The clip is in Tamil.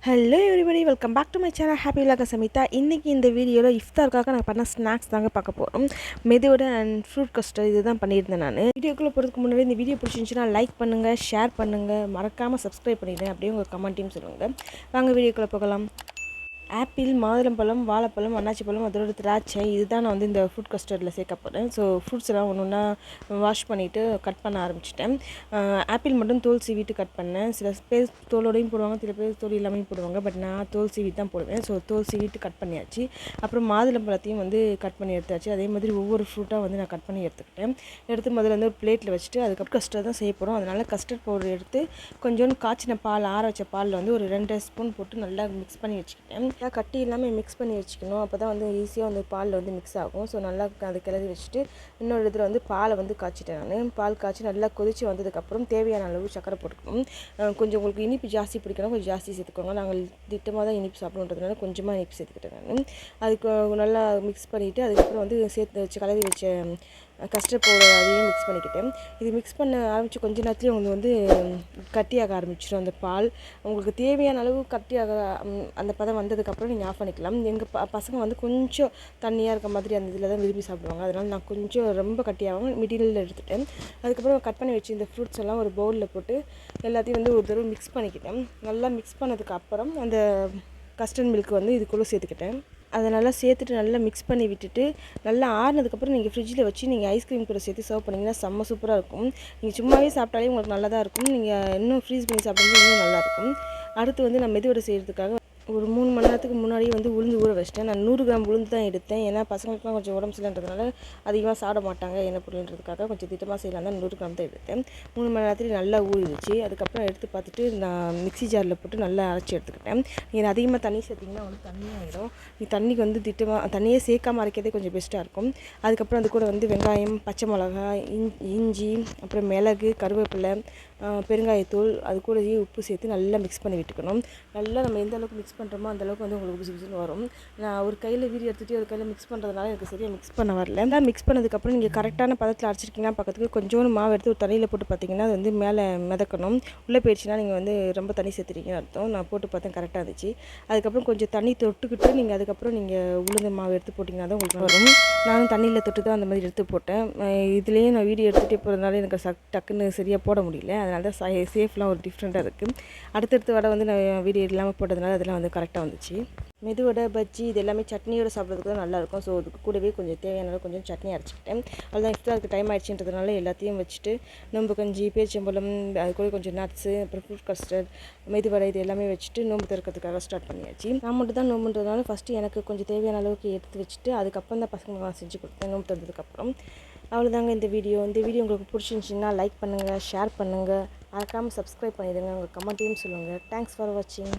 Hello everybody, welcome back to my channel HappyvloggersAmitha. இன்னைக்கு இந்த வீடியோல இஃப்தார்க்காக நான் பண்ண ஸ்நாக்ஸ் தாங்க பார்க்க போறோம். மெதுவோட அண்ட் ஃப்ரூட் கஸ்டர்ட் இதுதான் பண்ணியிருந்தேன் நான். வீடியோக்குள்ள போறதுக்கு முன்னாடி இந்த வீடியோ பிடிச்சிருந்துச்சுனா லைக் பண்ணுங்க, ஷேர் பண்ணுங்க, மறக்காம சப்ஸ்கிரைப் பண்ணிடுங்க. அப்படியே உங்க கமெண்ட்டையும் சொல்லுங்க. வாங்க வீடியோக்குள்ள போகலாம். ஆப்பிள், மாதுளம்பழம், வாழைப்பழம், அன்னாச்சிப்பழம், அதோட திராட்சை இதுதான் நான் வந்து இந்த ஃப்ரூட் கஸ்டர்டில் சேர்க்க போகிறேன். ஸோ ஃப்ரூட்ஸ் எல்லாம் ஒன்று ஒன்றா வாஷ் பண்ணிவிட்டு கட் பண்ண ஆரம்பிச்சிட்டேன். ஆப்பிள் மட்டும் தோல் சீவிட்டு கட் பண்ணேன். சில பேர் தோலோடையும் போடுவாங்க, சில பேர் தோல் இல்லாமல் போடுவாங்க. பட் நான் தோல் சீவிட்டு தான் போடுவேன். ஸோ தோல் சீவிட்டு கட் பண்ணியாச்சு. அப்புறம் மாதுளம்பழத்தையும் வந்து கட் பண்ணி எடுத்தாச்சு. அதே மாதிரி ஒவ்வொரு ஃப்ரூட்டாக வந்து நான் கட் பண்ணி எடுத்துக்கிட்டேன். எடுத்து முதல்ல வந்து ஒரு பிளேட்டில் வச்சுட்டு அதுக்கப்புறம் கஸ்டர்ட் தான் செய்ய போகிறோம். அதனால் கஸ்டர்ட் பவுடர் எடுத்து கொஞ்சோண்டு காய்ச்சின பால், ஆற வச்ச பாலில் வந்து ஒரு 2 ஸ்பூன் போட்டு நல்லா மிக்ஸ் பண்ணி வச்சுக்கிட்டேன். கட்டி எல்லாமே மிக்ஸ் பண்ணி வச்சுக்கணும். அப்போ தான் வந்து ஈஸியாக வந்து பாலில் வந்து மிக்ஸ் ஆகும். ஸோ நல்லா அதை கிளறி வச்சுட்டு இன்னொரு இடத்துல வந்து பாலை வந்து காய்ச்சிட்டேன் நான். பால் காய்ச்சி நல்லா கொதித்து வந்ததுக்கப்புறம் தேவையான அளவு சக்கரை போட்டுக்கணும். கொஞ்சம் உங்களுக்கு இனிப்பு ஜாஸ்தி பிடிக்கணும், கொஞ்சம் ஜாஸ்தி சேர்த்துக்கோங்க. நாங்கள் திட்டமாக தான் இனிப்பு சாப்பிடுன்றதுனால கொஞ்சமாக இனிப்பு சேர்த்துக்கிட்டேன் நான். அதுக்கு நல்லா மிக்ஸ் பண்ணிவிட்டு அதுக்கப்புறம் வந்து சேர்த்து வச்சு கலரி வச்ச கஸ்டர்ட் பவுடர் அதையும் மிக்ஸ் பண்ணிக்கிட்டேன். இது மிக்ஸ் பண்ண ஆரம்பித்து கொஞ்ச நேரத்துலேயே உங்களுக்கு வந்து கட்டியாக ஆரம்பிச்சிடும் அந்த பால். உங்களுக்கு தேவையான அளவு கட்டியாக அந்த பதம் வந்ததுக்கப்புறம் நீங்கள் ஆஃப் பண்ணிக்கலாம். எங்கள் பசங்க வந்து கொஞ்சம் தண்ணியாக இருக்க மாதிரி அந்த இதில் தான் விரும்பி சாப்பிடுவாங்க. அதனால் நான் கொஞ்சம் ரொம்ப கட்டியாகவும் மிடிலில் எடுத்துட்டேன். அதுக்கப்புறம் கட் பண்ணி வச்சு இந்த ஃப்ரூட்ஸ் எல்லாம் ஒரு பவுலில் போட்டு எல்லாத்தையும் வந்து ஒரு தடவை மிக்ஸ் பண்ணிக்கிட்டேன். நல்லா மிக்ஸ் பண்ணதுக்கு அப்புறம் அந்த கஸ்டர்ட் மில்க் வந்து இதுக்குள்ளே சேர்த்துக்கிட்டேன். அதை நல்லா சேர்த்துட்டு நல்லா மிக்ஸ் பண்ணி விட்டுட்டு நல்லா ஆறுனதுக்கப்புறம் நீங்கள் ஃப்ரிட்ஜில் வச்சு நீங்கள் ஐஸ்கிரீம் கூட சேர்த்து சர்வ் பண்ணிங்கன்னா செம்ம சூப்பராக இருக்கும். நீங்கள் சும்மாவே சாப்பிட்டாலே உங்களுக்கு நல்லா தான் இருக்கும். நீங்கள் இன்னும் ஃப்ரீஸ் பண்ணி சாப்பிடும்போது இன்னும் நல்லாயிருக்கும். அடுத்து வந்து நான் மெதுவடை செய்கிறதுக்காக ஒரு 3 மணி நேரத்துக்கு முன்னாடியே வந்து உளுந்து ஊற வச்சிட்டேன். நான் 100 கிராம் உளுந்து தான் எடுத்தேன். ஏன்னா பசங்களுக்குலாம் கொஞ்சம் உடம்பு சரியில்லைன்றதுனால அதிகமாக சாப்பிட மாட்டாங்க என்ன பொருள்ன்றதுக்காக கொஞ்சம் திட்டமாக செய்யலாம் தான் 100 கிராம் தான் எடுத்தேன். 3 மணி நேரத்துலேயே நல்லா ஊறிடுச்சு. அதுக்கப்புறம் எடுத்து பார்த்துட்டு நான் மிக்ஸி ஜாரில் போட்டு நல்லா அரைச்சி எடுத்துக்கிட்டேன். நீங்கள் அதிகமாக தண்ணி சேர்த்திங்கன்னா வந்து தண்ணியாகிடும். நீ தண்ணிக்கு வந்து திட்டமாக தண்ணியே சேர்க்காமல் அரைக்கிறதே கொஞ்சம் பெஸ்ட்டாக இருக்கும். அதுக்கப்புறம் அது கூட வந்து வெங்காயம், பச்சை மிளகா, இஞ்சி, அப்புறம் மிளகு, கருவேப்பிலை, பெருங்காயத்தூள், அது கூட உப்பு சேர்த்து நல்லா மிக்ஸ் பண்ணி விட்டுக்கணும். நல்லா நம்ம எந்த அளவுக்கு மிக்ஸ் பண்ணுறோமோ அந்தளவுக்கு வந்து உங்களுக்கு புதுசு புதுசுன்னு வரும். நான் ஒரு கையில் வீடியோ எடுத்துகிட்டு ஒரு கையில் மிக்ஸ் பண்ணுறதுனால எனக்கு சரியாக மிக்ஸ் பண்ண வரல. எல்லாம் மிக்ஸ் பண்ணதுக்கப்புறம் நீங்கள் கரெக்டான பதத்தில் அரைச்சிருக்கீங்கன்னா பக்கத்துக்கு கொஞ்சோண்டு மாவு எடுத்து ஒரு தண்ணியில் போட்டு பார்த்தீங்கன்னா அது வந்து மேலே மிதக்கணும். உள்ளே போயிடுச்சுன்னா நீங்கள் வந்து ரொம்ப தண்ணி சேர்த்துறீங்கன்னு அர்த்தம். நான் போட்டு பார்த்தேன், கரெக்டாக இருந்துச்சு. அதுக்கப்புறம் கொஞ்சம் தண்ணி தொட்டுக்கிட்டு நீங்கள் அதுக்கப்புறம் நீங்கள் உளுந்து மாவு எடுத்து போட்டிங்கன்னா தான் உங்களுக்கு வரும். நானும் தண்ணியில் தொட்டு தான் அந்த மாதிரி எடுத்து போட்டேன். இதுலேயே நான் வீடியோ எடுத்துகிட்டே போகிறதுனால எனக்கு டக்குன்னு சரியாக போட முடியல. அதனால தான் சேஃப்லாம் ஒரு டிஃப்ரெண்ட்டாக இருக்குது. அடுத்தடுத்து வடை வந்து நான் வீடியோ இல்லாமல் போட்டதுனால அதெல்லாம் வந்து கரெக்டாக வந்துச்சு. மெதுவடை, பஜ்ஜி இது எல்லாமே சட்னியோடு சாப்பிட்றதுக்கு தான் நல்லாயிருக்கும். ஸோ அதுக்கு கூடவே கொஞ்சம் தேவையான கொஞ்சம் சட்னி அரைச்சிக்கிட்டேன். அதுதான் இஃப்தாருக்கு டைம் ஆயிடுச்சுன்றதுனால எல்லாத்தையும் வச்சுட்டு நோம்பு கஞ்சி, பேரிச்சம்பழம், அது கூட கொஞ்சம் நட்ஸு, அப்புறம் ஃப்ரூட் கஸ்டர்ட், மெதுவடை இது எல்லாமே வச்சுட்டு நோம்பு திறக்கிறதுக்காக ஸ்டார்ட் பண்ணியாச்சு. நான் மட்டும் தான் நோம்புன்றதுனால ஃபஸ்ட்டு எனக்கு கொஞ்சம் தேவையான அளவுக்கு எடுத்து வச்சுட்டு அதுக்கப்புறம் தான் பசங்களுக்கு நான் செஞ்சு கொடுத்தேன் நோம்பு திறந்ததுக்கப்புறம். அவ்வளோதாங்க இந்த வீடியோ உங்களுக்கு பிடிச்சிருந்துச்சின்னா லைக் பண்ணுங்கள், ஷேர் பண்ணுங்கள், மறக்காமல் சப்ஸ்கிரைப் பண்ணிடுங்க. உங்கள் கமெண்ட்டையும் சொல்லுங்கள். தேங்க்ஸ் ஃபார் வாட்சிங்.